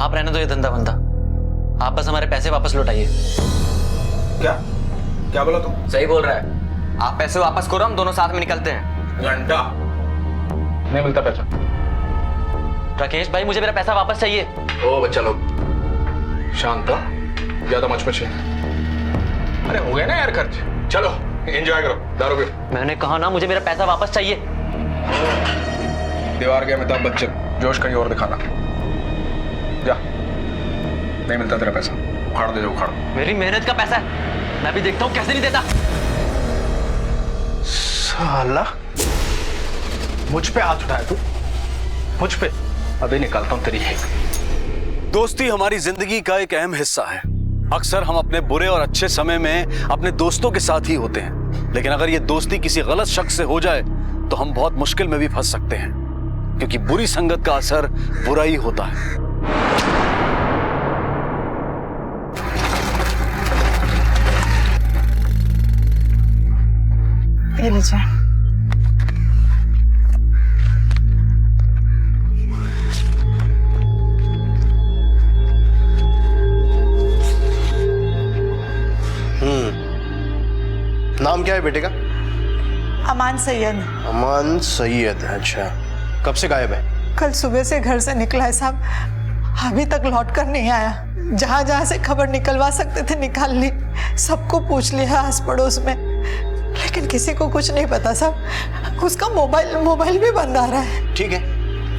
आप रहने दो ये धंधा बंदा, आप बस हमारे पैसे वापस लौटाइए। क्या क्या बोला तू? सही बोल रहा है, आप पैसे वापस करो, हम दोनों साथ में निकलते हैं। घंटा नहीं मिलता पैसा। राकेश भाई मुझे मेरा पैसा वापस चाहिए। ओ बच्चा लोग शांत हो, ज्यादा मच मच। अरे हो गया ना यार खर्च, चलो एंजॉय करो, दारू पियो। मैंने कहा ना मुझे मेरा पैसा वापस चाहिए। दीवार गया अमिताभ बच्चन, जोश कहीं और दिखाना। जा, नहीं मिलता तेरा पैसा, उखाड़ दे जो उखाड़। मेरी मेहनत का पैसा है, मैं भी देखता हूँ कैसे नहीं देता। साला मुझ पे हाथ उठाया तू, मुझ पे? अभी निकालता हूँ तेरी है। दोस्ती हमारी जिंदगी का एक अहम हिस्सा है। अक्सर हम अपने बुरे और अच्छे समय में अपने दोस्तों के साथ ही होते हैं, लेकिन अगर ये दोस्ती किसी गलत शख्स से हो जाए तो हम बहुत मुश्किल में भी फंस सकते हैं, क्योंकि बुरी संगत का असर बुरा ही होता है। ये लीजिए। नाम क्या है बेटे का? अमान सैयद। अमान सैयद, अच्छा। कब से गायब है? कल सुबह से घर से निकला है साहब, अभी तक लौट कर नहीं आया। जहां जहां से खबर निकलवा सकते थे निकाल ली, सबको पूछ लिया आस पड़ोस में, लेकिन किसी को कुछ नहीं पता साहब। उसका मोबाइल भी बंद आ रहा है। ठीक है,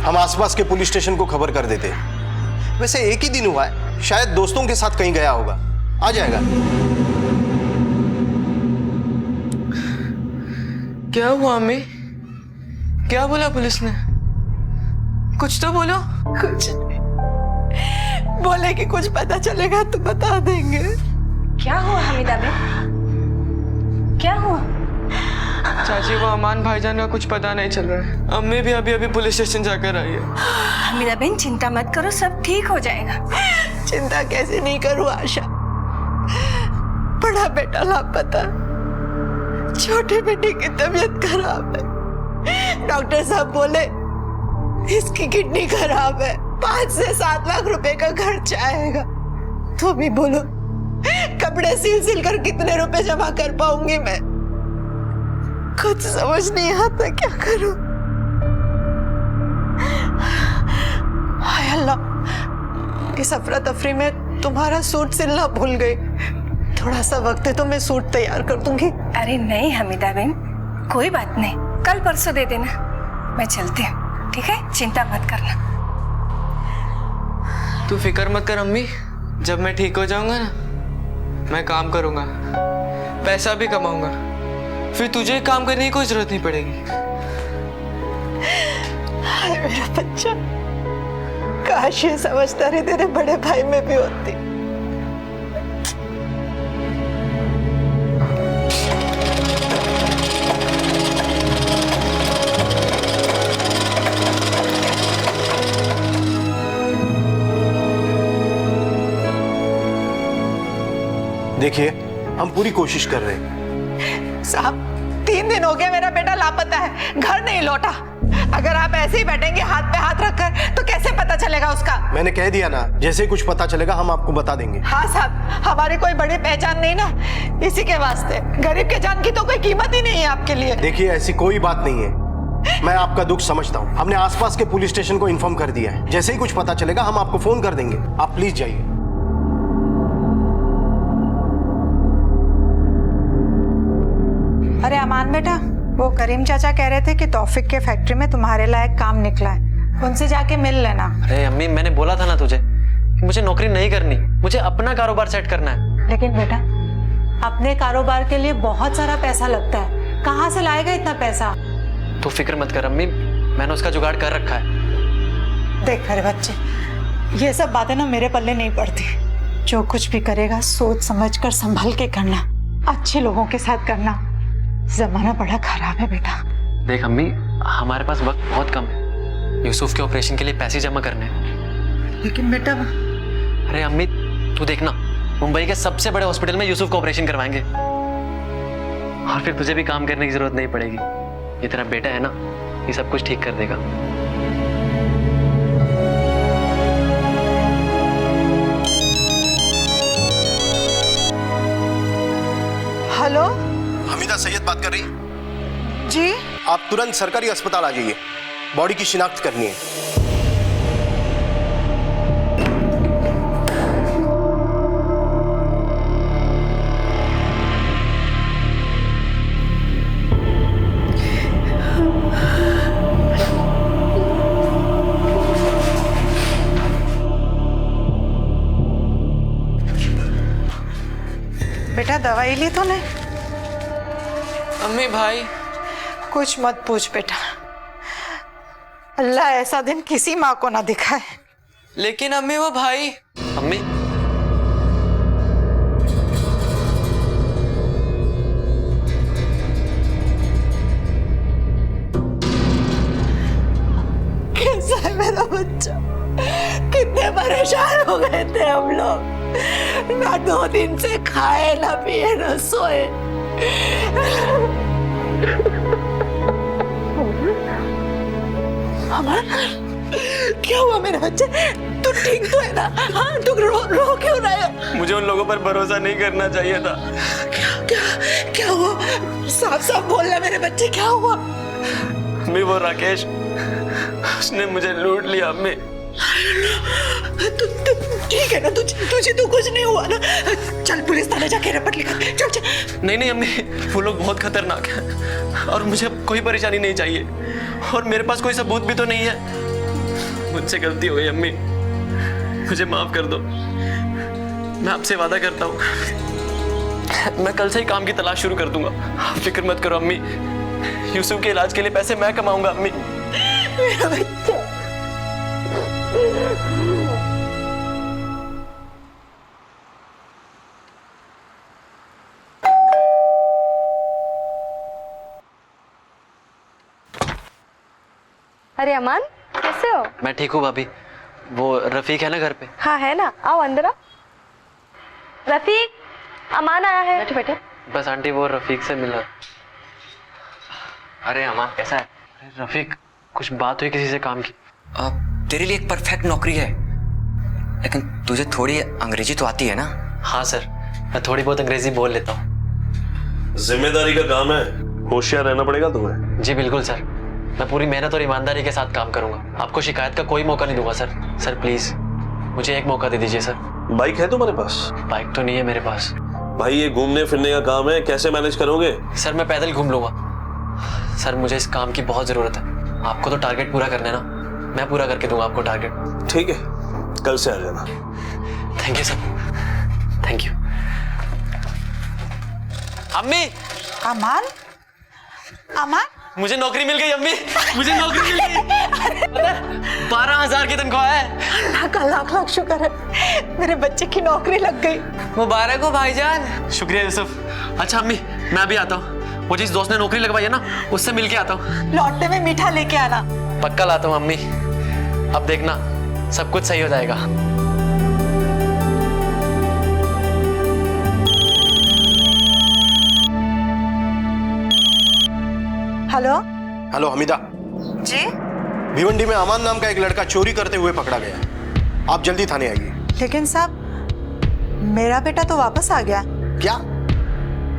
हम आसपास के पुलिस स्टेशन को खबर कर देते हैं। वैसे एक ही दिन हुआ है, शायद दोस्तों के साथ कहीं गया होगा, आ जाएगा। क्या हुआ अम्मी? क्या बोला पुलिस ने? कुछ तो बोलो। कुछ नहीं बोले कि कुछ पता चलेगा तो बता देंगे। क्या हुआ हमीदा बेन? क्या हुआ? चाची वो अमान भाईजान का कुछ पता नहीं चल रहा है। अम्मी भी अभी अभी पुलिस स्टेशन जाकर आई है। हमीदा बेन चिंता मत करो, सब ठीक हो जाएगा। चिंता कैसे नहीं करूं आशा, बड़ा बेटा लापता, छोटे बेटे की तबीयत खराब है। डॉक्टर साहब बोले इसकी किडनी खराब है, 5 से 7 लाख रुपए का खर्चा आएगा। तो भी बोलो कपड़े सिल कर कितने रुपए जमा कर पाऊंगी मैं? कुछ समझ नहीं आता क्या करूं। हाय अल्लाह, इस अफरा तफरी में तुम्हारा सूट सिलना भूल गई। थोड़ा सा वक्त है तो मैं सूट तैयार कर दूंगी। अरे नहीं हमीदा बेन, कोई बात नहीं, कल परसों दे देना, मैं चलती हूँ, ठीक है? चिंता मत करना। तू फिक्र मत कर अम्मी, जब मैं ठीक हो जाऊंगा ना, मैं काम करूंगा, पैसा भी कमाऊंगा, फिर तुझे काम करने की कोई जरूरत नहीं पड़ेगी। हाय मेरा बच्चा, काश ये समझदारी तेरे बड़े भाई में भी होती। देखिए, हम पूरी कोशिश कर रहे हैं। साहब 3 दिन हो गए मेरा बेटा लापता है, घर नहीं लौटा। अगर आप ऐसे ही बैठेंगे हाथ पे हाथ रखकर तो कैसे पता चलेगा उसका? मैंने कह दिया ना, जैसे ही कुछ पता चलेगा हम आपको बता देंगे। हाँ साहब, हमारी कोई बड़ी पहचान नहीं ना, इसी के वास्ते। गरीब के जान की तो कोई कीमत ही नहीं है आपके लिए। देखिए ऐसी कोई बात नहीं है, मैं आपका दुख समझता हूँ। हमने आसपास के पुलिस स्टेशन को इन्फॉर्म कर दिया है, जैसे ही कुछ पता चलेगा हम आपको फोन कर देंगे। आप प्लीज जाइए। अरे अमान बेटा, वो करीम चाचा कह रहे थे कि तौफिक के फैक्ट्री में तुम्हारे लायक काम निकला है, उनसे जाके मिल लेना। अरे अम्मी मैंने बोला था ना तुझे कि मुझे नौकरी नहीं करनी, मुझे अपना कारोबार सेट करना है। लेकिन बेटा अपने कारोबार के लिए बहुत सारा पैसा लगता है, कहाँ से लाएगा इतना पैसा? तू फिक्र मत कर अम्मी, मैंने उसका जुगाड़ कर रखा है। देख मेरे बच्चे, ये सब बातें ना मेरे पल्ले नहीं पड़ती। जो कुछ भी करेगा सोच समझ कर संभल के करना, अच्छे लोगों के साथ करना। जमाना बड़ा खराब है बेटा। देख अम्मी, हमारे पास वक्त बहुत कम है, यूसुफ के ऑपरेशन के लिए पैसे जमा करने हैं। लेकिन बेटा अरे अम्मी तू देखना, मुंबई के सबसे बड़े हॉस्पिटल में यूसुफ का ऑपरेशन करवाएंगे और फिर तुझे भी काम करने की जरूरत नहीं पड़ेगी। ये तेरा बेटा है ना, ये सब कुछ ठीक कर देगा। सैयद बात कर रही हैं? जी आप तुरंत सरकारी अस्पताल आ जाइए, बॉडी की शिनाख्त करनी है। बेटा दवाई ली तूने? अम्मी भाई कुछ मत पूछ बेटा, अल्लाह ऐसा दिन किसी माँ को ना दिखाए। लेकिन अम्मी वो भाई। अम्मी कैसा है मेरा बच्चा? कितने परेशान हो गए थे हम लोग, ना 2 दिन से खाए ना पिए ना सोए। अमन क्या हुआ मेरे बच्चे? तू ठीक तो है ना? हाँ तू रो क्यों रहा है? मुझे उन लोगों पर भरोसा नहीं करना चाहिए था। क्या हुआ? साफ साफ बोलना मेरे बच्चे, क्या हुआ? अम्मी वो राकेश, उसने मुझे लूट लिया अम्मी। तू ठीक है ना? तुझे तो कुछ नहीं हुआ ना? चल पुलिस थाने जाके रिपोर्ट लिखा। चल चल। नहीं अम्मी, वो लोग बहुत खतरनाक हैं और मुझे कोई परेशानी नहीं चाहिए, और मेरे पास कोई सबूत भी तो नहीं है। मुझसे गलती हो गई अम्मी, मुझे माफ कर दो। मैं आपसे वादा करता हूँ मैं कल से ही काम की तलाश शुरू कर दूंगा। आप फिक्र मत करो अम्मी, यूसुफ के इलाज के लिए पैसे मैं कमाऊंगा अम्मी। मेरा बच्चा। अरे अमान कैसे हो? मैं ठीक हूँ भाभी। वो रफीक है ना घर पे? हाँ है ना, आओ अंदर आओ। रफीक, अमान आया है। बैठो बैठो। बस आंटी वो रफीक से मिला। अरे अमान कैसा है? अरे रफीक, कुछ बात हुई किसी से काम की? तेरे लिए एक परफेक्ट नौकरी है, लेकिन तुझे थोड़ी अंग्रेजी तो आती है ना? हाँ सर, मैं थोड़ी बहुत अंग्रेजी बोल लेता हूँ। जिम्मेदारी का काम है, होशियार रहना पड़ेगा तुम्हें। जी बिल्कुल सर, मैं पूरी मेहनत और ईमानदारी के साथ काम करूंगा। आपको शिकायत का कोई मौका नहीं दूंगा सर। सर प्लीज मुझे एक मौका दे दीजिए सर। बाइक है तुम्हारे पास? बाइक तो नहीं है मेरे पास। भाई ये घूमने फिरने का काम है, कैसे मैनेज करोगे? सर मैं पैदल घूम लूंगा। सर मुझे इस काम की बहुत जरूरत है। आपको तो टारगेट पूरा करना है ना, मैं पूरा करके दूंगा आपको टारगेट। ठीक है, कल से आ जाना। Thank you sir, thank you. अम्मी, अमान, अमान मुझे नौकरी मिल गई अम्मी, मुझे नौकरी मिल गई। 12,000 की तनख्वाह है। अल्लाह का लाख लाख शुक्र है, मेरे बच्चे की नौकरी लग गई। मुबारक हो भाईजान। शुक्रिया यूसुफ। अच्छा अम्मी, मैं अभी आता हूँ। वो जिस दोस्त ने नौकरी लगवाई है ना, उससे मिल के आता हूँ। लौटने में मीठा लेके आना। पक्का लाता हूँ अम्मी। अब देखना सब कुछ सही हो जाएगा। हेलो हेलो हमीदा जी। भिवंडी में अमान नाम का एक लड़का चोरी करते हुए पकड़ा गया है। आप जल्दी थाने आइए। लेकिन साहब मेरा बेटा तो वापस आ गया। क्या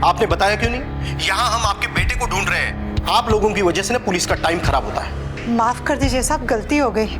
आपने बताया क्यों नहीं? यहाँ हम आपके बेटे को ढूंढ रहे हैं। आप लोगों की वजह से ना पुलिस का टाइम खराब होता है। माफ कर दीजिए साहब, गलती हो गई।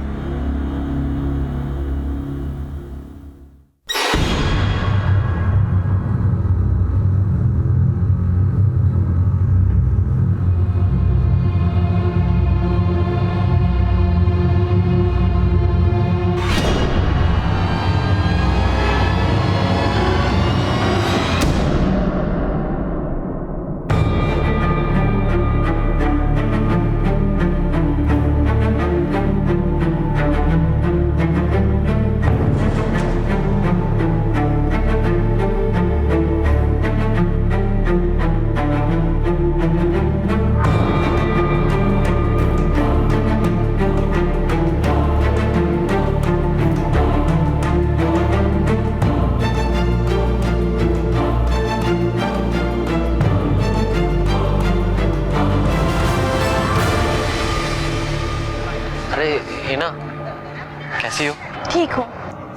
अरे हिना, कैसी हो? ठीक हो?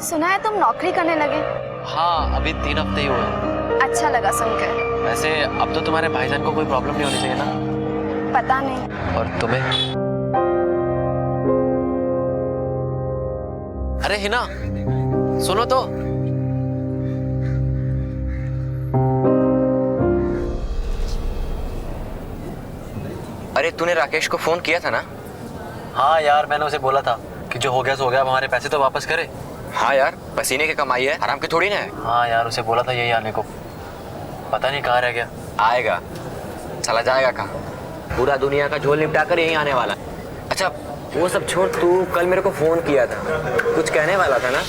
सुना है तुम नौकरी करने लगे? हाँ, अभी 3 हफ्ते ही हुए। अच्छा लगा सुनकर। वैसे अब तो तुम्हारे भाईजान को कोई प्रॉब्लम नहीं होनी चाहिए ना? पता नहीं। और तुम्हें? अरे हिना, सुनो तो। अरे तूने राकेश को फोन किया था ना? हाँ यार, मैंने उसे बोला था कि जो हो गया सो हो गया, अब हमारे पैसे तो वापस करे। हाँ यार, पसीने की कमाई है, आराम की थोड़ी ना है। हाँ यार, उसे बोला था यही आने को, पता नहीं कहाँ रह गया। आएगा, चला जाएगा कहाँ? पूरा दुनिया का झोल निपटा कर यहीं आने वाला। अच्छा वो सब छोड़, तू कल मेरे को फोन किया था, कुछ कहने वाला था ना?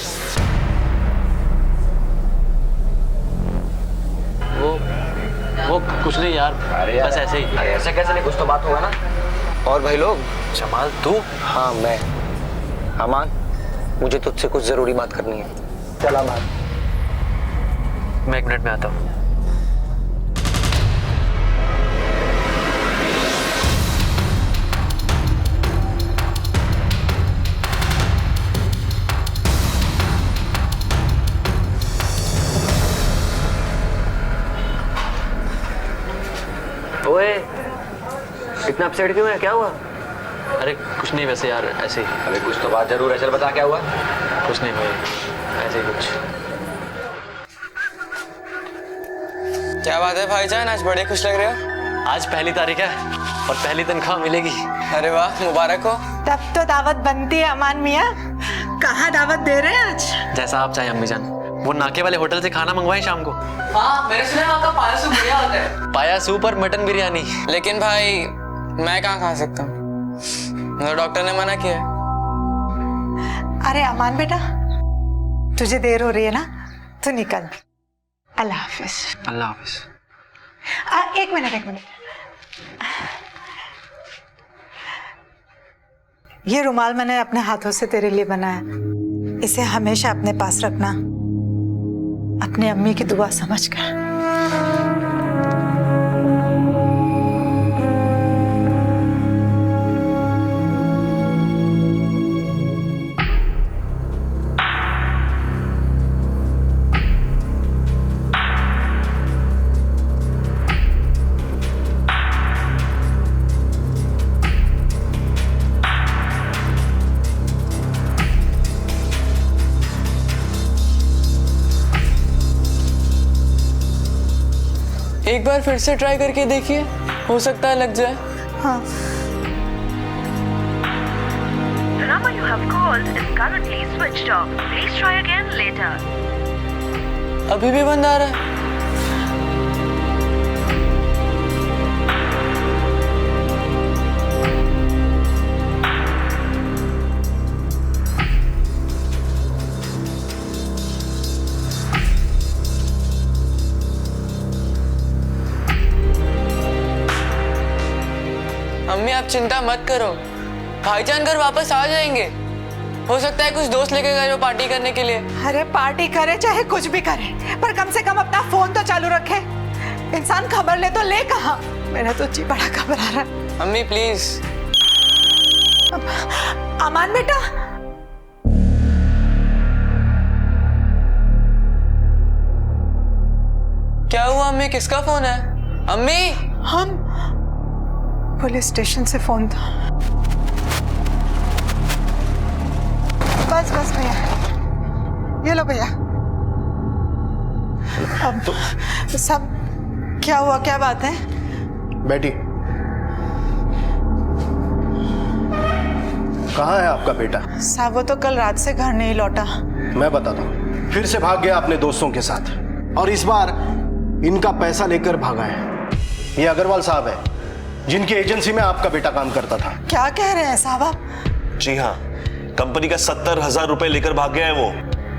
वो कुछ नहीं यार, बस ऐसे ही। अरे ऐसे कैसे नहीं, कुछ तो बात होगा ना। और भाई लोग, जमाल तू? हाँ मैं। अमान, मुझे तुझसे कुछ जरूरी बात करनी है। चला बात। मैं 1 मिनट में आता हूँ। ओए, इतना अपसेट क्यों है, क्या हुआ? अरे कुछ नहीं, वैसे यार ऐसे ही। अबे कुछ तो बात जरूर है, चल बता क्या हुआ? कुछ नहीं भाई, ऐसे ही कुछ। क्या बात है भाईजान, आज बड़े खुश लग रहे हो। आज पहली तारीख है और पहली तनख्वाह मिलेगी। अरे वाह, मुबारक हो। तब तो दावत बनती है अमान मियाँ। कहाँ दावत दे रहे हैं आज? जैसा आप चाहे अम्मी जान। वो नाके वाले होटल से खाना मंगवाएं शाम को। हाँ, मैंने सुना वहाँ का पाया सूप बढ़िया होता है। पाया सूप और मटन बिरयानी। लेकिन भाई मैं कहाँ खा सकता हूँ, तो डॉक्टर ने मना किया है। अरे अमान बेटा, तुझे देर हो रही है ना, तू निकल। अल्लाह हाफिज। अल्लाह हाफिज। एक मिनट। ये रुमाल मैंने अपने हाथों से तेरे लिए बनाया, इसे हमेशा अपने पास रखना, अपनी अम्मी की दुआ समझकर। एक बार फिर से ट्राई करके देखिए, हो सकता है लग जाए। हाँ। The number you have called is currently switched off. Please try again later. अभी भी बंद आ रहा है। अम्मी आप चिंता मत करो, भाईजान घर वापस आ जाएंगे। हो सकता है कुछ दोस्त लेके गए हो पार्टी करने के लिए। अरे पार्टी करे चाहे कुछ भी करे, पर कम से कम अपना फोन तो चालू रखे। इंसान खबर ले तो ले कहाँ। मेरा तो जी बड़ा घबरा रहा है। अम्मी प्लीज। अमान बेटा, क्या हुआ अम्मी, किसका फोन है? अम्मी, हम पुलिस स्टेशन से फोन था। बस भैया, ये लो भैया। अब तो सब क्या हुआ, क्या बात है? बैठी। कहाँ है आपका बेटा? साहब वो तो कल रात से घर नहीं लौटा। मैं बताता हूँ, फिर से भाग गया अपने दोस्तों के साथ, और इस बार इनका पैसा लेकर भागा है। ये अग्रवाल साहब है, जिनकी एजेंसी में आपका बेटा काम करता था। क्या कह रहे हैं साहब आप? जी हाँ, कंपनी का 70,000 रुपए लेकर भाग गया है वो।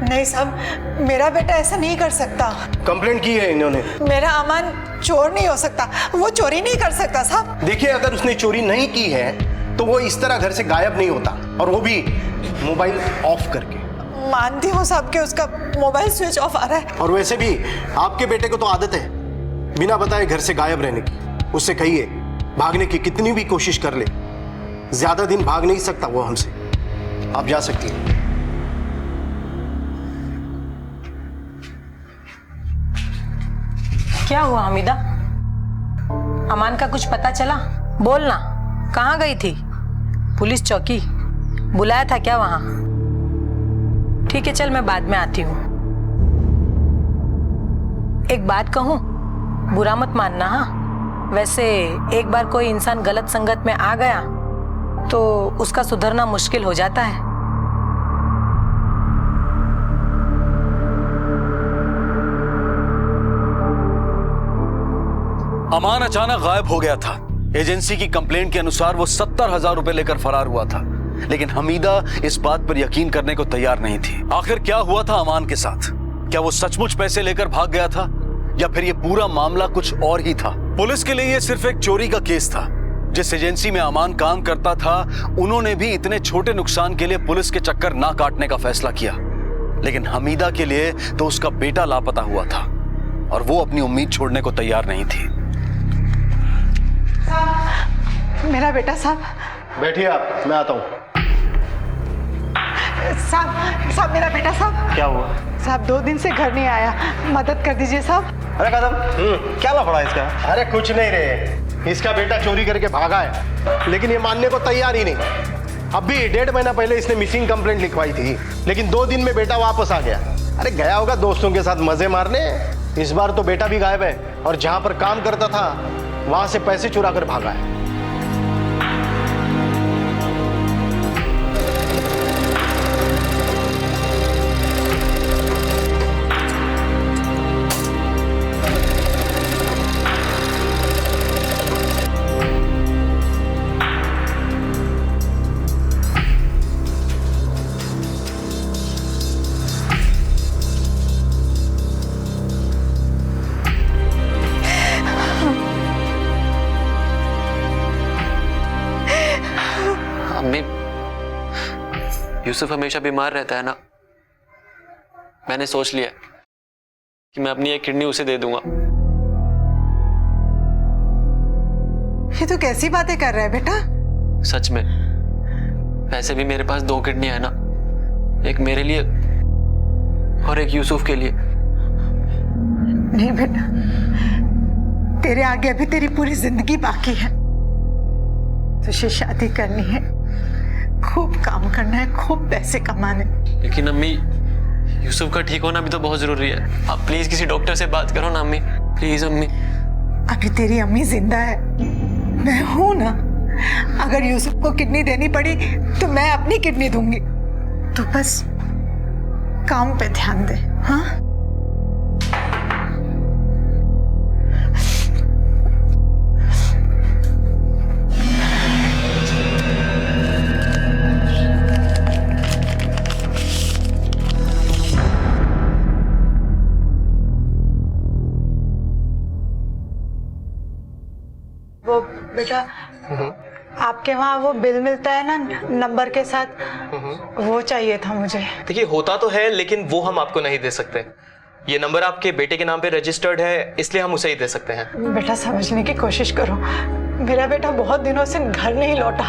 नहीं साहब, मेरा बेटा ऐसा नहीं कर सकता। कंप्लेंट की है इन्होंने। मेरा अमान चोर नहीं हो सकता, वो चोरी नहीं कर सकता साहब। देखिए, अगर उसने चोरी नहीं की है तो वो इस तरह घर से गायब नहीं होता, और वो भी मोबाइल ऑफ करके। मानती हूँ साहब कि उसका मोबाइल स्विच ऑफ आ रहा है। और वैसे भी आपके बेटे को तो आदत है बिना बताए घर से गायब रहने की। उससे कहिए भागने की कितनी भी कोशिश कर ले, ज्यादा दिन भाग नहीं सकता वो हमसे। आप जा सकती हैं। क्या हुआ हमीदा? अमान का कुछ पता चला? बोलना, कहाँ गई थी? पुलिस चौकी बुलाया था क्या वहां? ठीक है चल, मैं बाद में आती हूँ। एक बात कहूँ, बुरा मत मानना। हाँ, वैसे एक बार कोई इंसान गलत संगत में आ गया तो उसका सुधरना मुश्किल हो जाता है। अमान अचानक गायब हो गया था। एजेंसी की कंप्लेंट के अनुसार वो 70,000 रुपए लेकर फरार हुआ था, लेकिन हमीदा इस बात पर यकीन करने को तैयार नहीं थी। आखिर क्या हुआ था अमान के साथ? क्या वो सचमुच पैसे लेकर भाग गया था या फिर ये पूरा मामला कुछ और ही था? पुलिस के लिए ये सिर्फ एक चोरी का केस था। जिस एजेंसी में अमान काम करता था उन्होंने भी इतने छोटे नुकसान के लिए पुलिस के चक्कर ना काटने का फैसला किया, लेकिन हमीदा के लिए तो उसका बेटा लापता हुआ था और वो अपनी उम्मीद छोड़ने को तैयार नहीं थी। मेरा बेटा साहब। बैठिए आप, मैं आता हूँ। साहब मेरा बेटा साहब। क्या हुआ? साहब 2 दिन से घर नहीं आया, मदद कर दीजिए साहब। अरे कदम, क्या लफड़ा इसका? अरे कुछ नहीं रे, इसका बेटा चोरी करके भागा है, लेकिन ये मानने को तैयार ही नहीं। अभी 1.5 महीना पहले इसने मिसिंग कंप्लेंट लिखवाई थी, लेकिन 2 दिन में बेटा वापस आ गया। अरे गया होगा दोस्तों के साथ मजे मारने। इस बार तो बेटा भी गायब है और जहां पर काम करता था वहां से पैसे चुरा कर भागा है। यूसुफ हमेशा बीमार रहता है ना, मैंने सोच लिया कि मैं अपनी एक किडनी उसे दे दूंगा। ये तो कैसी बातें कर रहा है बेटा? सच में, वैसे भी मेरे पास 2 किडनी है ना, एक मेरे लिए और एक यूसुफ के लिए। नहीं बेटा, तेरे आगे अभी तेरी पूरी जिंदगी बाकी है। तुझे शादी करनी है, खूब काम करना है, खूब पैसे कमाने। लेकिन अम्मी, यूसुफ का ठीक होना भी तो बहुत जरूरी है। आप प्लीज किसी डॉक्टर से बात करो ना अम्मी, प्लीज अम्मी। अभी तेरी अम्मी जिंदा है, मैं हूं ना। अगर यूसुफ को किडनी देनी पड़ी तो मैं अपनी किडनी दूंगी। तो बस काम पे ध्यान दे। हाँ, वो बेटा आपके वहाँ वो बिल मिलता है ना नंबर के साथ, वो चाहिए था मुझे। देखिए होता तो है, लेकिन वो हम आपको नहीं दे सकते। ये नंबर आपके बेटे के नाम पे रजिस्टर्ड है, इसलिए हम उसे ही दे सकते हैं। बेटा समझने की कोशिश करो, मेरा बेटा बहुत दिनों से घर नहीं लौटा,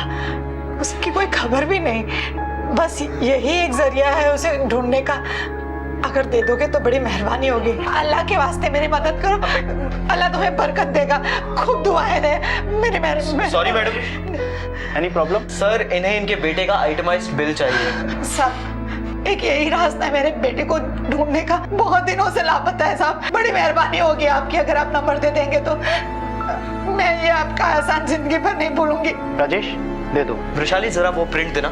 उसकी कोई खबर भी नहीं। बस यही एक जरिया है उसे ढूंढने का। अगर दे दोगे तो बड़ी मेहरबानी होगी। अल्लाह के वास्ते मेरी मदद करो, अल्लाह तुम्हें बरकत देगा। खूब दुआएं दे मेरी मेहरबानी। Sorry madam, any problem? Sir इन्हें इनके बेटे का आइटमाइज्ड बिल चाहिए। साहब एक यही रास्ता है मेरे बेटे को ढूंढने का, बहुत दिनों से लापता है साहब। बड़ी मेहरबानी होगी आपकी अगर आप नंबर दे देंगे तो मैं ये आपका एहसान जिंदगी भर नहीं भूलूंगी। राजेश दे दो। वृशाली जरा वो प्रिंट देना।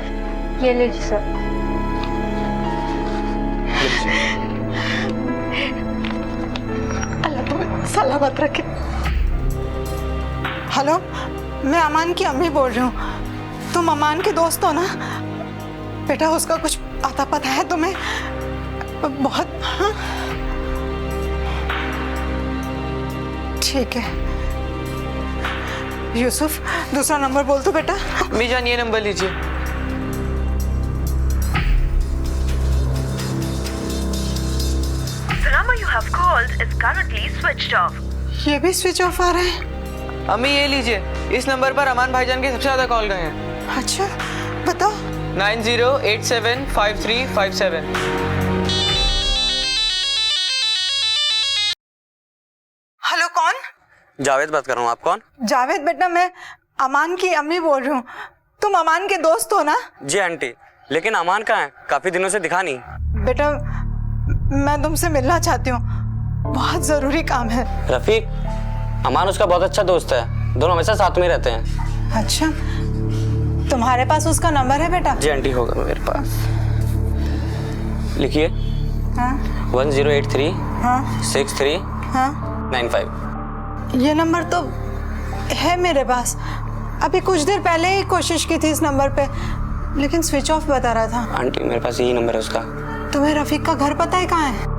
ये लीजिए सर। अल्लाह तुम्हें सलामत रखे। हेलो, मैं अमान की अम्मी बोल रही हूँ। तुम अमान के दोस्त हो ना? बेटा उसका कुछ आता पता है तुम्हें? बहुत। हाँ ठीक है। यूसुफ दूसरा नंबर बोल दो बेटा। मीजान ये नंबर लीजिए। The number you have called is currently switched off. ये भी स्विच ऑफ आ रहा है। अम्मी ये लीजिए, इस नंबर पर अमान भाईजान के सबसे ज्यादा कॉल गए हैं। अच्छा बताओ। 90875357। हेलो जावेद बात कर रहा हूँ। आप कौन? जावेद बेटा, मैं अमान की अम्मी बोल रही हूँ। तुम अमान के दोस्त हो ना? जी आंटी, लेकिन अमान कहाँ है? काफी दिनों से दिखा नहीं। बेटा, मैं तुमसे मिलना चाहती हूँ, बहुत जरूरी काम है। रफीक, अमान उसका बहुत अच्छा दोस्त है, दोनों हमेशा साथ में रहते हैं। अच्छा, तुम्हारे पास उसका नंबर है बेटा? जी आंटी, होगा मेरे पास। लिखिए। हाँ 1083 हाँ 63 हाँ 95। ये नंबर तो है मेरे पास। अभी कुछ देर पहले ही कोशिश की थी इस नंबर पे, लेकिन स्विच ऑफ बता रहा था। आंटी, मेरे पास यही नंबर है उसका। तुम्हें रफीक का घर पता है कहाँ है?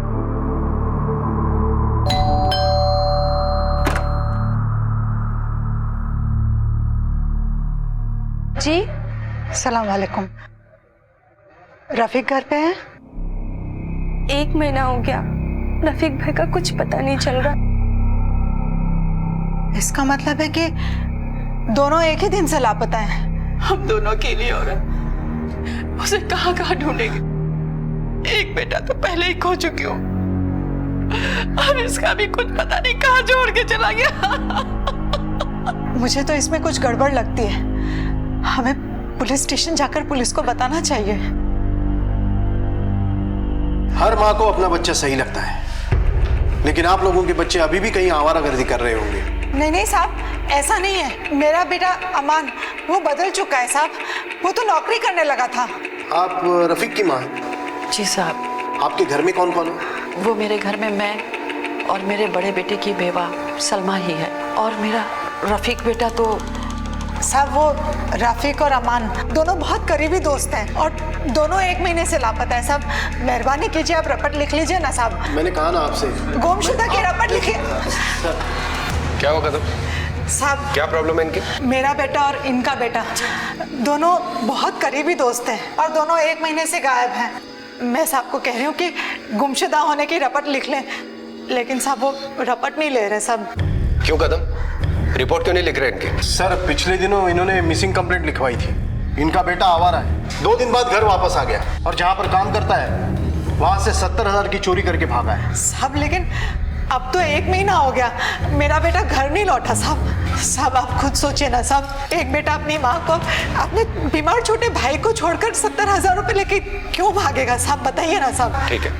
जी, सलाम वालेकुम। रफीक घर पे है? 1 महीना हो गया, रफीक भाई का कुछ पता नहीं चल रहा। इसका मतलब है कि दोनों एक ही दिन से लापता हैं। हम दोनों के लिए और उसे कहाँ कहाँ ढूंढेंगे। एक बेटा तो पहले ही खो चुकी हूँ, अब इसका भी कुछ पता नहीं कहाँ छोड़ के चला गया। मुझे तो इसमें कुछ गड़बड़ लगती है। हमें पुलिस स्टेशन जाकर पुलिस को बताना चाहिए। हर माँ को अपना बच्चा सही लगता है, लेकिन आप लोगों के बच्चे अभी भी कहीं आवारागर्दी कर रहे होंगे। नहीं नहीं साहब, ऐसा नहीं है। मेरा बेटा अमान, वो बदल चुका है साहब। वो तो नौकरी करने लगा था। आप रफीक की माँ हैं? जी साहब। आपके घर में कौन कौन है? वो मेरे घर में मैं और मेरे बड़े बेटे की बेवा सलमा ही है, और मेरा रफीक बेटा तो। साहब, वो रफीक और अमान दोनों बहुत करीबी दोस्त हैं और दोनों 1 महीने से लापता है। साहब, मेहरबानी कीजिए, आप रपट लिख लीजिए ना साहब। मैंने कहा ना आपसे, गुमशुदा की रपट लिखिए। क्या होगा तुम? साहब, क्या प्रॉब्लम है इनकी? मेरा बेटा और इनका बेटा दोनों बहुत करीबी दोस्त हैं और दोनों 1 महीने से गायब हैं। मैं साहब को कह रही हूँ कि गुमशुदा होने की रपट लिख लें, लेकिन साहब वो रपट नहीं ले रहे साहब। क्यों कदम, रिपोर्ट क्यों नहीं लिख रहे इनकी? सर, पिछले दिनों इन्होंने मिसिंग कंप्लेंट लिखवाई थी। इनका बेटा आवारा है, 2 दिन बाद घर वापस आ गया और जहाँ पर काम करता है वहाँ से 70,000 की चोरी करके भागा है। साहब, लेकिन अब तो 1 महीना हो गया, मेरा बेटा घर नहीं लौटा साहब। साहब, आप खुद सोचिए ना साहब, एक बेटा अपनी माँ को, अपने बीमार छोटे भाई को छोड़कर 70,000 रुपए लेके क्यों भागेगा साहब? बताइए ना साहब। ठीक है,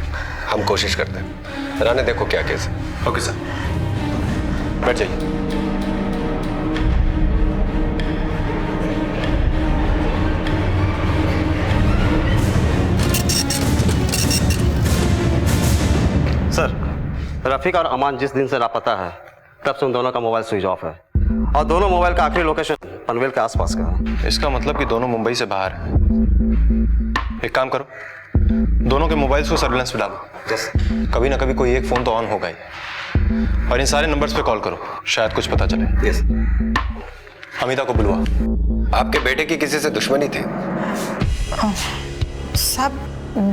हम कोशिश करते हैं। राने, देखो क्या केस है। ओके सर, बैठ जाइए। सर, रफीक और अमान जिस दिन से लापता है तब से उन दोनों का मोबाइल स्विच ऑफ है, और दोनों मोबाइल का आखिरी लोकेशन पनवेल के आसपास का है। इसका मतलब कि दोनों मुंबई से बाहर हैं। एक काम करो, दोनों के मोबाइल्स को सर्विलेंस पे डालो। कभी ना कभी कोई एक फोन तो ऑन होगा ही, और इन सारे नंबर्स पे कॉल करो, शायद कुछ पता चले। यस। अमिता को बुलवा। आपके बेटे की किसी से दुश्मनी थी? साहब,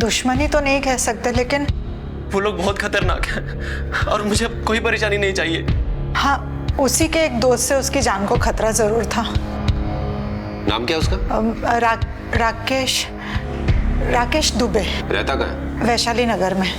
दुश्मनी तो नहीं कह सकते, लेकिन वो लोग बहुत खतरनाक हैं और मुझे अब कोई परेशानी नहीं चाहिए। हाँ, उसी के एक दोस्त से उसकी जान को खतरा जरूर था। नाम क्या उसका? राकेश दुबे। रहता कहाँ है? वैशाली नगर में।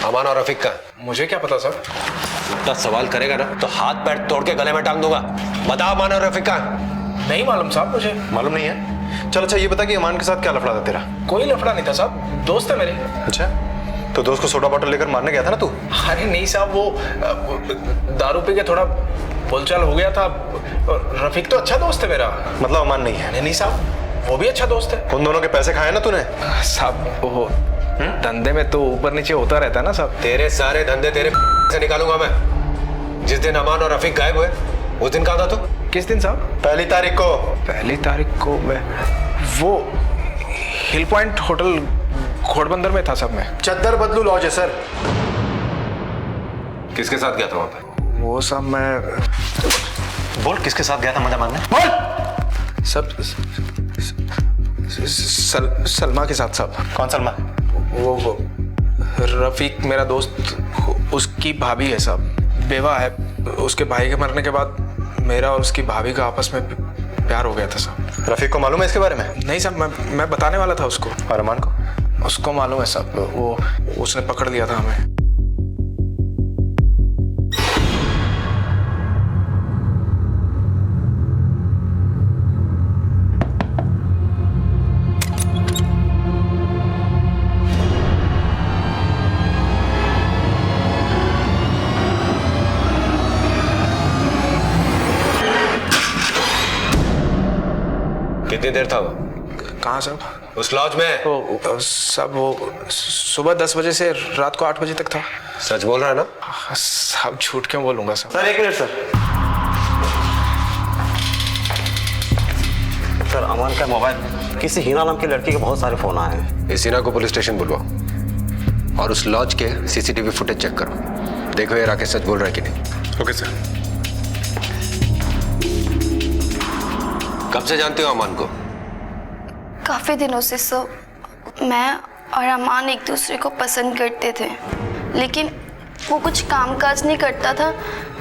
अमान और रफीक का? मुझे क्या पता सर। उल्टा सवाल करेगा ना तो हाथ पैर तोड़ के गले में टांग दूंगा। बता, अमान और रफीक का? नहीं मालूम साहब, मुझे मालूम नहीं है? चल अच्छा, ये बता कि अमान के साथ क्या लफड़ा था तेरा? कोई लफड़ा नहीं था साहब, दोस्त है मेरे। अच्छा, तो दोस्त को सोडा बॉटल लेकर मारने गया था ना तू? अरे नहीं साहब, वो दारू पी के थोड़ा बोलचाल हो गया था। रफीक तो अच्छा दोस्त है मेरा। मतलब अमान नहीं है? नहीं साहब, वो भी अच्छा दोस्त है। उन दोनों के पैसे खाए ना तूने? साहब, वो धंधे में तो ऊपर नीचे होता रहता है ना साहब। तेरे सारे धंधे तेरे से निकालूंगा मैं। जिस दिन अमान और रफीक गायब हुए उस दिन कहा था तू? किस दिन साहब? 1 तारीख को। 1 तारीख को मैं वो हिल पॉइंट होटल घोड़बंदर में था साहब। मैं चद्दर बदलू लॉज है सर। किसके साथ गया था वहां पे? वो सब मैं। बोल, किसके साथ गया था मजा मारने? बोल। सब सलमा के साथ साहब। कौन सलमा? वो रफीक मेरा दोस्त, उसकी भाभी है साहब, बेवा है। उसके भाई के मरने के बाद मेरा और उसकी भाभी का आपस में प्यार हो गया था साहब। रफीक को मालूम है इसके बारे में? नहीं साहब, मैं बताने वाला था उसको। और अमान को? उसको मालूम है साहब, वो उसने पकड़ लिया था हमें। कितनी देर था वो? कहाँ साहब? उस लॉज में? साहब वो सुबह 10 बजे से रात को 8 बजे तक था। सच बोल रहा है ना? साहब झूठ क्यों बोलूंगा साहब? Sir 1 minute sir. सर अमान का मोबाइल किसी हिना नाम की लड़की के बहुत सारे फोन आए हैं। इस हिना को पुलिस स्टेशन बुलवाओ और उस लॉज के सीसीटीवी फुटेज चेक करो। देखो ये राकेश सच बोल रहा है कि नहीं। Okay sir. कब से जानते हो अमान को? काफ़ी दिनों से सर। मैं और अमान एक दूसरे को पसंद करते थे, लेकिन वो कुछ कामकाज नहीं करता था,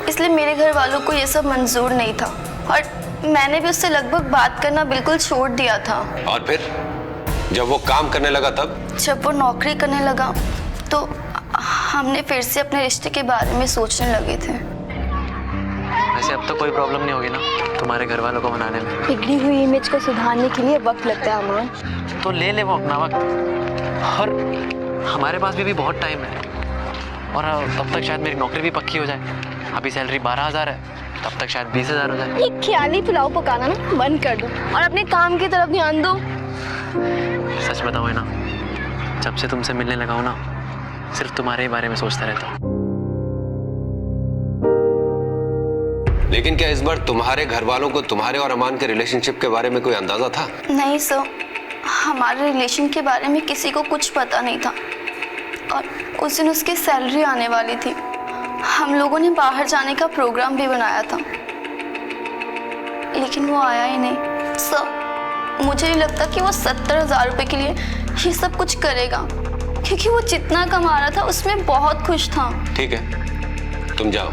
इसलिए मेरे घर वालों को ये सब मंजूर नहीं था और मैंने भी उससे लगभग बात करना बिल्कुल छोड़ दिया था। और फिर जब वो काम करने लगा तब? जब वो नौकरी करने लगा तो हमने फिर से अपने रिश्ते के बारे में सोचने लगे थे। वैसे अब तो कोई प्रॉब्लम नहीं होगी ना तुम्हारे घर वालों को मनाने में? बिगड़ी हुई इमेज को सुधारने के लिए वक्त लगता है अमान। तो ले ले वो अपना वक्त, और हमारे पास भी बहुत टाइम है, और तब तक शायद मेरी नौकरी भी पक्की हो जाए। अभी सैलरी 12,000 है, तब तक शायद 20,000 हो जाए। ये ख्याली पुलाव पकाना ना बंद कर दो और अपने काम की तरफ ध्यान दो। सच बताओ है ना, जब से तुमसे मिलने लगा हूं ना, सिर्फ तुम्हारे ही बारे में सोचता रहता हूँ। लेकिन क्या इस बार तुम्हारे घर वालों को तुम्हारे और अमान के रिलेशनशिप के बारे में कोई अंदाजा था? नहीं सर, हमारे रिलेशन के बारे में किसी को कुछ पता नहीं था, और उस दिन उसकी सैलरी आने वाली थी। हम लोगों ने बाहर जाने का प्रोग्राम भी बनाया था, लेकिन वो आया ही नहीं। सर मुझे नहीं लगता कि वो 70,000 रुपये के लिए ये सब कुछ करेगा, क्योंकि वो जितना कमा रहा था उसमें बहुत खुश था। ठीक है, तुम जाओ,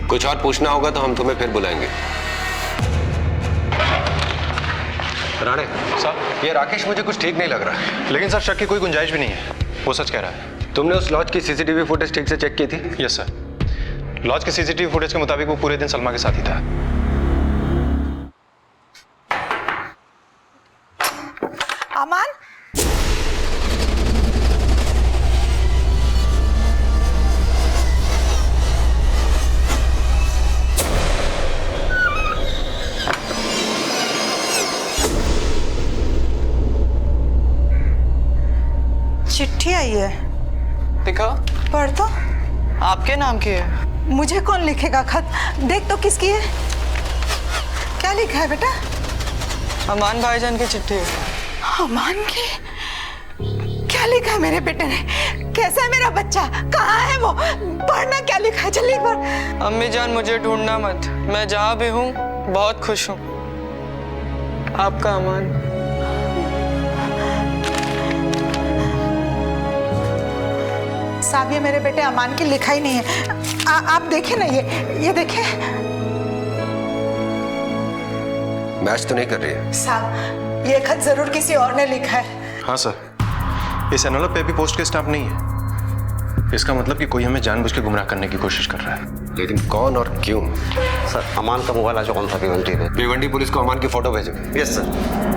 कुछ और पूछना होगा तो हम तुम्हें फिर बुलाएंगे। राणे साहब, ये राकेश मुझे कुछ ठीक नहीं लग रहा है। लेकिन सर शक की कोई गुंजाइश भी नहीं है, वो सच कह रहा है। तुमने उस लॉज की सीसीटीवी फुटेज ठीक से चेक की थी? Yes sir. लॉज के सीसीटीवी फुटेज के मुताबिक वो पूरे दिन सलमा के साथ ही था। अमान, चिट्ठी आई है। दिखा, पढ़ तो। आपके नाम की है। मुझे कौन लिखेगा खत? देख तो किसकी है। क्या लिखा है बेटा? अमान भाईजान की चिट्ठी है। अमान की? क्या लिखा है मेरे बेटे ने? कैसा है मेरा बच्चा? कहाँ है वो? पढ़ना क्या लिखा है, जल्दी एक बार। अम्मी जान मुझे ढूंढना मत, मैं जहाँ भी हूँ बहुत खुश हूँ। आपका अमान। साहब ये मेरे बेटे अमान की लिखा ही नहीं है। आप देखें ना, ये देखें। मैच तो नहीं कर रही है साहब ये खत जरूर किसी और ने लिखा है। हाँ सर, इस एनवलप पे भी पोस्ट के स्टाम्प नहीं है। इसका मतलब कि कोई हमें जानबूझ के गुमराह करने की कोशिश कर रहा है। लेकिन कौन और क्यों? सर अमान का मोबाइल आज कौन था भिवंडी में? भिवंडी पुलिस को अमान की फोटो भेजो। Yes sir.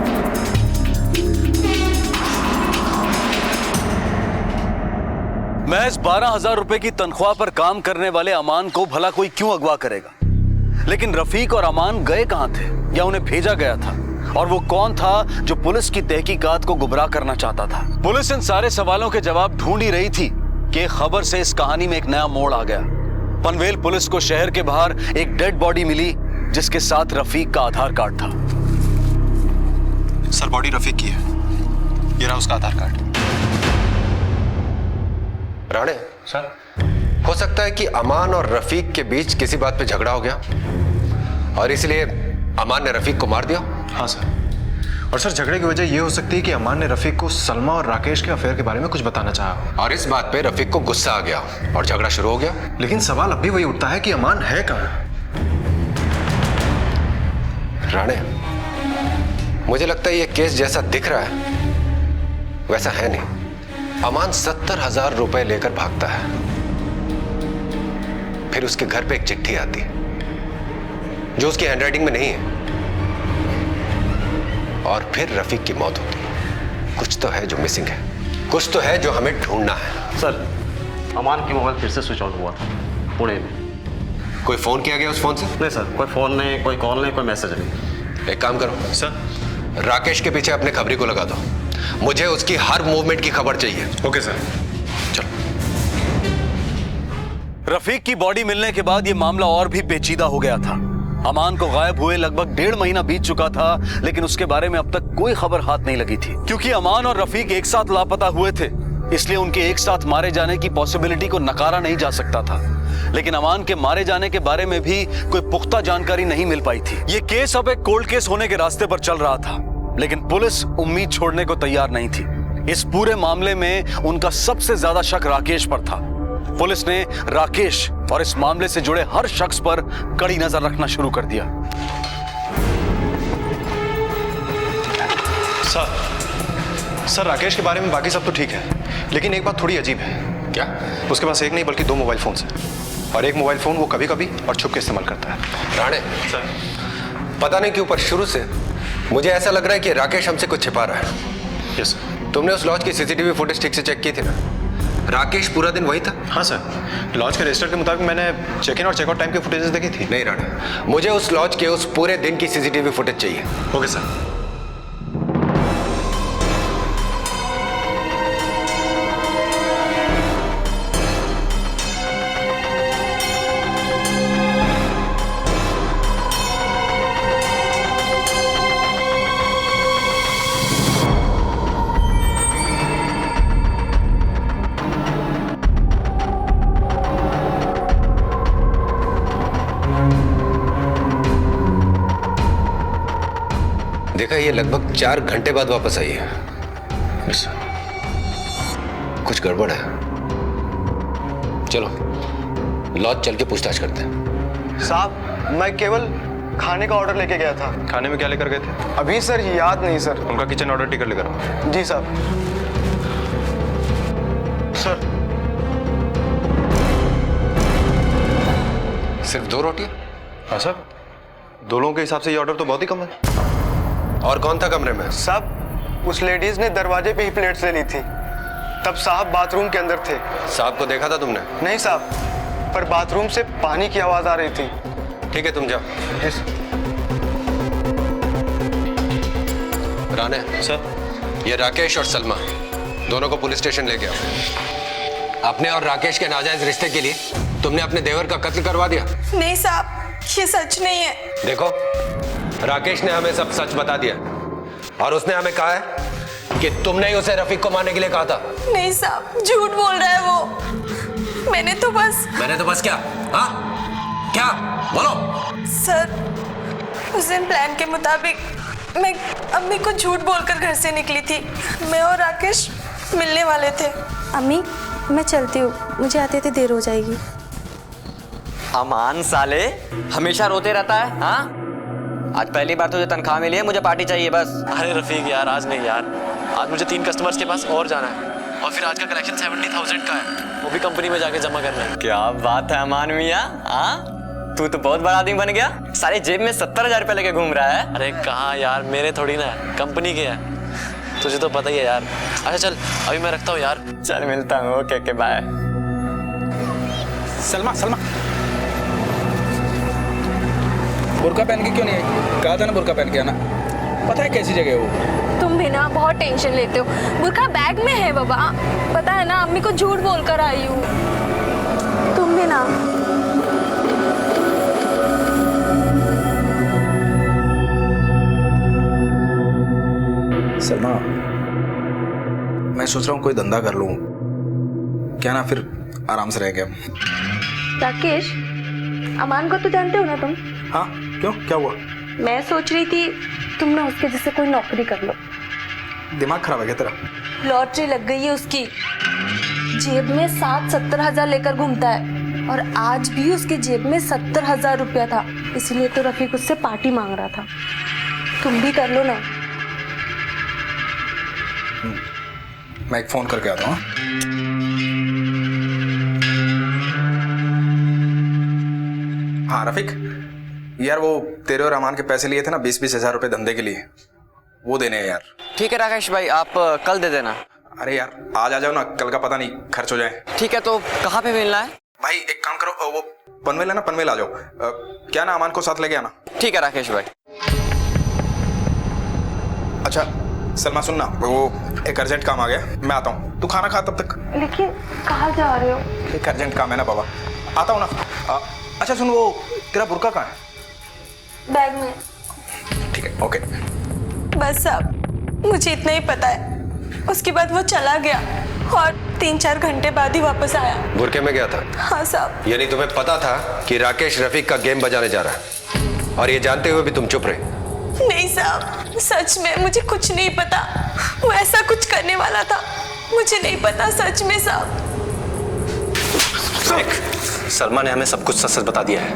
महज 12,000 रुपए की तनख्वाह पर काम करने वाले अमान को भला कोई क्यों अगवा करेगा? लेकिन रफीक और अमान गए कहां थे, या उन्हें भेजा गया था? और वो कौन था जो पुलिस की तहकीकात को गुमराह करना चाहता था? पुलिस इन सारे सवालों के जवाब ढूंढ ही रही थी कि खबर से इस कहानी में एक नया मोड़ आ गया। पनवेल पुलिस को शहर के बाहर एक डेड बॉडी मिली, जिसके साथ रफीक का आधार कार्ड था। सर बॉडी रफीक की है, ये रहा उसका आधार कार्ड। राणे सर, हो सकता है कि अमान और रफीक के बीच किसी बात पे झगड़ा हो गया और इसलिए अमान ने रफीक को मार दिया। हाँ सर, और सर झगड़े की वजह यह हो सकती है कि अमान ने रफीक को सलमा और राकेश के अफेयर के बारे में कुछ बताना चाहा और इस बात पे रफीक को गुस्सा आ गया और झगड़ा शुरू हो गया। लेकिन सवाल अब भी वही उठता है कि अमान है कहाँ? राणे, मुझे लगता है ये केस जैसा दिख रहा है वैसा है नहीं। अमान 70,000 रुपए लेकर भागता है, फिर उसके घर पे एक चिट्ठी आती है जो उसकी हैंडराइटिंग में नहीं है, और फिर रफीक की मौत होती है। कुछ तो है जो मिसिंग है, कुछ तो है जो हमें ढूंढना है। सर, अमान की मोबाइल फिर से स्विच ऑन हुआ था पुणे में। कोई फोन किया गया उस फोन से? नहीं सर, कोई फोन नहीं, कोई कॉल नहीं, कोई मैसेज नहीं। एक काम करो सर, राकेश के पीछे अपने खबरी को लगा दो, मुझे उसकी हर मूवमेंट की खबर चाहिए। Okay sir. चलो। रफीक की बॉडी मिलने के बाद यह मामला और भी पेचीदा हो गया था। अमान को गायब हुए लगभग 1.5 महीना बीत चुका था, लेकिन उसके बारे में अब तक कोई खबर हाथ नहीं लगी थी। क्योंकि अमान और रफीक एक साथ लापता हुए थे, इसलिए उनके एक साथ मारे जाने की पॉसिबिलिटी को नकारा नहीं जा सकता था। लेकिन अमान के मारे जाने के बारे में भी कोई पुख्ता जानकारी नहीं मिल पाई थी। यह केस अब एक कोल्ड केस होने के रास्ते पर चल रहा था, लेकिन पुलिस उम्मीद छोड़ने को तैयार नहीं थी। इस पूरे मामले में उनका सबसे ज्यादा शक राकेश पर था। पुलिस ने राकेश और इस मामले से जुड़े हर शख्स पर कड़ी नजर रखना शुरू कर दिया। सर, राकेश के बारे में बाकी सब तो ठीक है, लेकिन एक बात थोड़ी अजीब है। क्या? उसके पास एक नहीं बल्कि 2 मोबाइल फोन है, और एक मोबाइल फोन वो कभी कभी और छुप के इस्तेमाल करता है। राणे सर, पता नहीं क्यों पर शुरू से मुझे ऐसा लग रहा है कि राकेश हमसे कुछ छिपा रहा है। Yes sir. तुमने उस लॉज की सीसीटीवी फुटेज ठीक से चेक की थी ना? राकेश पूरा दिन वही था? हाँ सर, लॉज के रजिस्टर के मुताबिक मैंने चेक इन और चेकआउट टाइम की फुटेजेस देखी थी। नहीं राणे, मुझे उस लॉज के उस पूरे दिन की सीसीटीवी फुटेज चाहिए। Okay sir. देखा, ये लगभग 4 घंटे बाद वापस आई है। कुछ गड़बड़ है। चलो लॉज चल के पूछताछ करते हैं। साहब, मैं केवल खाने का ऑर्डर लेके गया था। खाने में क्या लेकर गए थे? अभी सर याद नहीं सर। उनका किचन ऑर्डर टिकट लेकर आओ। जी साहब। सर, सिर्फ 2 रोटियां? हाँ सर, 2 लोगों के हिसाब से ये ऑर्डर तो बहुत ही कम है। और कौन था कमरे में? साहब, उस लेडीज ने दरवाजे पे ही प्लेट्स ले ली थी। तब साहब बाथरूम के अंदर थे। साहब को देखा था तुमने? नहीं साहब, पर बाथरूम से पानी की आवाज आ रही थी। ठीक है, तुम जाओ। राणे सर, ये राकेश और सलमा दोनों को पुलिस स्टेशन लेके आओ। अपने और राकेश के नाजायज रिश्ते के लिए तुमने अपने देवर का कत्ल करवा दिया। नहीं साहब, ये सच नहीं है। देखो, राकेश ने हमें सब सच बता दिया और उसने हमें कहा है कि तुमने ही उसे रफीक को मारने के लिए कहा था। नहीं साहब, झूठ बोल रहा है वो। मैंने तो बस क्या? हाँ, क्या? बोलो। सर, उस दिन प्लान के मुताबिक मैं अम्मी को झूठ बोलकर घर से निकली थी। मैं और राकेश मिलने वाले थे। अम्मी, मैं चलती हूँ, मुझे आते आते देर हो जाएगी। अमान साले हमेशा रोते रहता है। हाँ, आज पहली बार तुझे तनख्वाह मिली है, मुझे पार्टी चाहिए बस। अरे रफीक यार, आज नहीं यार, आज मुझे 3 कस्टमर्स के पास और जाना है, और फिर आज का कलेक्शन 70,000 का है, वो भी कंपनी में जाके जमा करना है। क्या बात है अमान मियाँ, हाँ तू तो बहुत बड़ा आदमी बन गया। सारे जेब में 70,000 रुपए लेके घूम रहा है। अरे कहाँ यार, मेरे थोड़ी ना है, कंपनी के है, तुझे तो पता ही है यार। अच्छा चल, अभी मैं रखता हूँ यार। चल मिलता हूँ, ओके बाय। सलमा, बुर्का पहन के क्यों नहीं आई? कहा था ना बुर्का पहन के आना। पता है कैसी जगह है वो? तुम भी ना बहुत टेंशन लेते हो। बुर्का बैग में है बाबा, पता है ना, अम्मी को झूठ बोलकर आई हूँ। तुम भी ना। सलमा, मैं सोच रहा हूँ कोई धंधा कर लूँ क्या ना, फिर आराम से रह गया। राकेश, अमान को तो जानते हो ना तुम? हाँ, क्यों, क्या हुआ? मैं सोच रही थी तुम ना उसके जैसे कोई नौकरी कर लो। दिमाग खराब है क्या तेरा? लॉटरी लग गई है उसकी। जेब में 60-70 हजार लेकर घूमता है, और आज भी उसके जेब में 70,000 रुपया था, इसलिए तो रफीक उससे पार्टी मांग रहा था। तुम भी कर लो ना। मैं एक फोन करके आता हूँ। हाँ रफीक, यार वो तेरे और अमान के पैसे लिए थे ना 20-20 हजार रुपए धंधे के लिए, वो देने हैं यार। ठीक है राकेश भाई, आप कल दे देना। अरे यार आज आ जाओ ना, कल का पता नहीं खर्च हो जाए। ठीक है, तो कहाँ पे मिलना है? भाई एक काम करो, वो पनवेल है ना, पनवेल आ जाओ। क्या ना, अमान को साथ लेके आना। ठीक है राकेश भाई। अच्छा सलमा सुनना, वो एक अर्जेंट काम आ गया, मैं आता हूँ, तू खाना खा तब तक। लेकिन कहाँ जा रहे हो? एक अर्जेंट काम है ना बाबा, आता हूँ ना। अच्छा सुन, वो तेरा बुर्का कहाँ है? बैग में। ठीक है, ओके। बस साहब, मुझे इतना ही पता है। उसके बाद वो चला गया और 3-4 घंटे बाद ही वापस आया। बुरके में गया था? हाँ साहब। यानी तुम्हें पता था कि राकेश रफीक का गेम बजाने जा रहा है, और ये जानते हुए भी तुम चुप रहे? नहीं साहब, सच में मुझे कुछ नहीं पता। वो ऐसा कुछ करने वाला था, मुझे नहीं पता सच में साहब। सलमा ने हमें सब कुछ सच सच बता दिया है।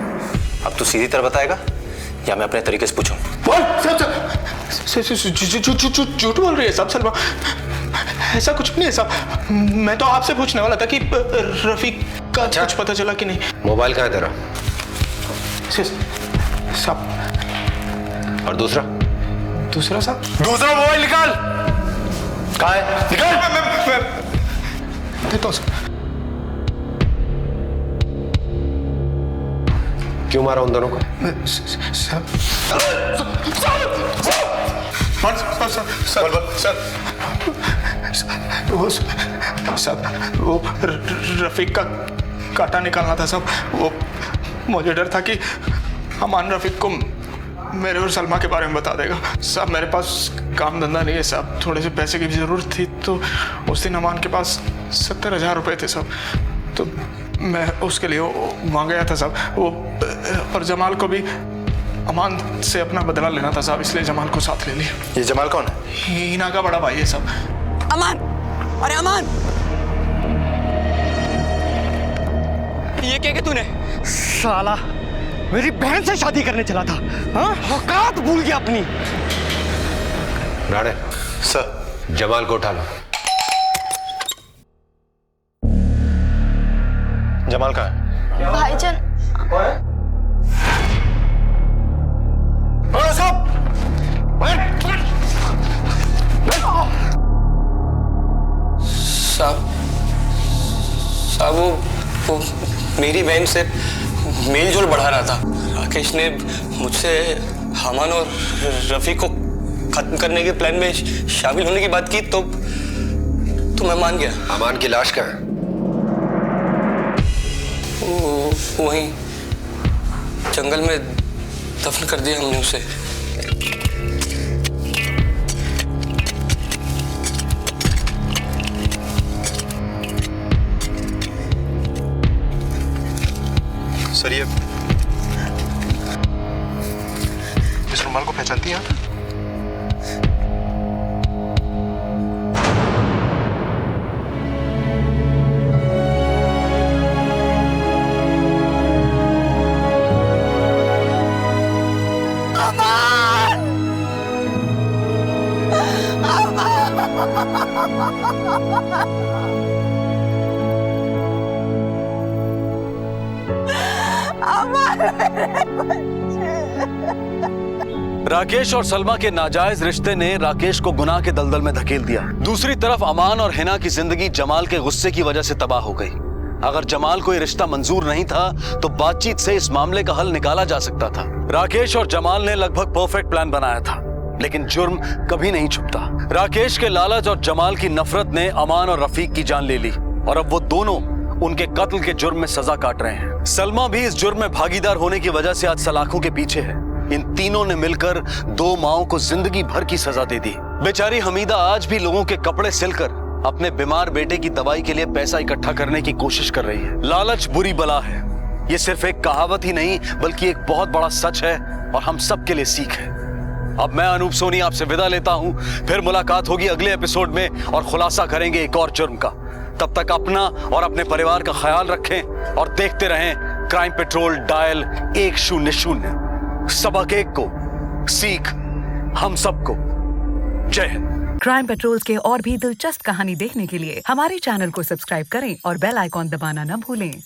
अब तू सीधी तरह बताएगा या मैं अपने तरीके से पूछूं? झूठ बोल रही है साहब सलमा, ऐसा कुछ नहीं है साहब। मैं तो आपसे पूछने वाला था कि रफीक का कुछ पता चला कि नहीं। मोबाइल कहाँ है तेरा? साहब। और दूसरा साहब? दूसरा मोबाइल निकाल। कहाँ है? निकाल। मैं देता हूँ साहब। क्यों मारा उन दोनों को? साहब वो रफीक का कांटा निकालना था साहब। वो मुझे डर था कि अमान रफीक को मेरे और सलमा के बारे में बता देगा। साहब मेरे पास काम धंधा नहीं है साहब, थोड़े से पैसे की भी जरूरत थी, तो उस दिन अमान के पास 70,000 रुपए थे साहब, तो मैं उसके लिए वहाँ गया था साहब। वो और जमाल को भी अमान से अपना बदला लेना था साहब, इसलिए जमाल को साथ ले लिया। ये जमाल कौन है? हीना का बड़ा भाई है साहब। अमान, अरे अमान, ये क्या किया तूने? साला मेरी बहन से शादी करने चला था, हाँ? औकात भूल गया अपनी। राणे सर, जमाल को उठा लो। जमाल कहाँ है? भाईजान। साहब वो मेरी बहन से मेल जोल बढ़ा रहा था। राकेश ने मुझसे अमान और रफीक को खत्म करने के प्लान में शामिल होने की बात की, तो मैं मान गया। अमान की लाश कहाँ है? वहीं जंगल में दफन कर दिया हमने उसे। सर ये इस रुमाल को पहचानती हैं आप? राकेश और सलमा के नाजायज रिश्ते ने राकेश को गुनाह के दलदल में धकेल दिया। दूसरी तरफ अमान और हिना की जिंदगी जमाल के गुस्से की वजह से तबाह हो गई। अगर जमाल को ये रिश्ता मंजूर नहीं था तो बातचीत से इस मामले का हल निकाला जा सकता था। राकेश और जमाल ने लगभग परफेक्ट प्लान बनाया था, लेकिन जुर्म कभी नहीं छुपता। राकेश के लालच और जमाल की नफरत ने अमान और रफीक की जान ले ली और अब वो दोनों उनके कत्ल के जुर्म में सजा काट रहे हैं। सलमा भी इस जुर्म में भागीदार होने की वजह से आज सलाखों के पीछे है। इन तीनों ने मिलकर दो माओं को जिंदगी भर की सजा दे दी। बेचारी हमीदा आज भी लोगों के कपड़े सिलकर अपने बीमार बेटे की दवाई के लिए पैसा इकट्ठा करने की कोशिश कर रही है। लालच बुरी बला है, ये सिर्फ एक कहावत ही नहीं बल्कि एक बहुत बड़ा सच है और हम सब के लिए सीख है। अब मैं अनूप सोनी आपसे विदा लेता हूं, फिर मुलाकात होगी अगले एपिसोड में और खुलासा करेंगे एक और जुर्म का। तब तक अपना और अपने परिवार का ख्याल रखें और देखते रहें क्राइम पेट्रोल डायल 100। सबक एक को सीख हम सबको। जय हिंद। क्राइम पेट्रोल के और भी दिलचस्प कहानी देखने के लिए हमारे चैनल को सब्सक्राइब करें और बेल आइकॉन दबाना न भूलें।